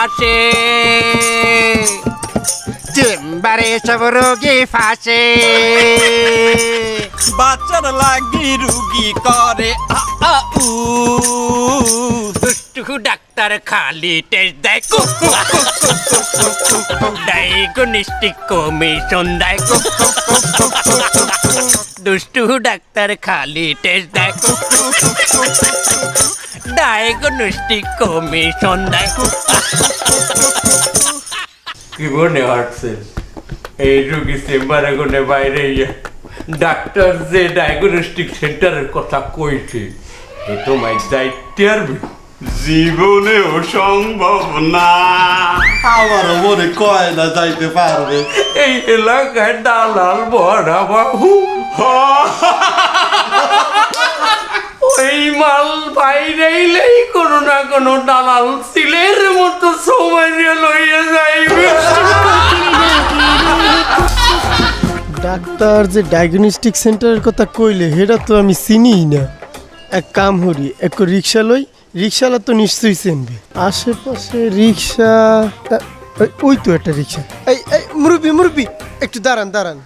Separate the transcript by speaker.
Speaker 1: আসে, চেম্বারে সব রোগী ফাঁসে,
Speaker 2: বাচ্চার লাগি রুগী করে আ উ।
Speaker 1: দুষ্টু ডাক্তার খালি টেস্ট দেয়, ডায়াগনস্টিক কমিশন দেয়, দুষ্টু ডাক্তার খালি টেস্ট দেয়, ডায়াগনস্টিক কমিশন দেয়। কি মনে হচ্ছে এই রোগী চেম্বারে কোনে বাইরে ডাক্তার যে ডায়াগনস্টিক সেন্টারের কথা কইছে এ তোমার দায়িত্বের
Speaker 2: জীবনেও সম্ভব না।
Speaker 3: আমার মনে কয় না যাইতে পারবে।
Speaker 1: এই এলাকায় দালাল বড়া বাবু, ওই মাল বাইরেইলেই কোনো না কোনো দালাল সিলের মতো সময় লইয়া যাইবে।
Speaker 4: ডাক্তার যে ডায়াগনস্টিক সেন্টারের কথা কইলে সেটা তো আমি চিনিই না। এক কাম করি, এক রিক্সা লই, রিক্সাওয়ালা তো নিশ্চয়ই চিনবে। আশেপাশে রিক্সা, ওই তো একটা রিক্সা। এই মুরব্বি মুরব্বি একটু দাঁড়ান দাঁড়ান।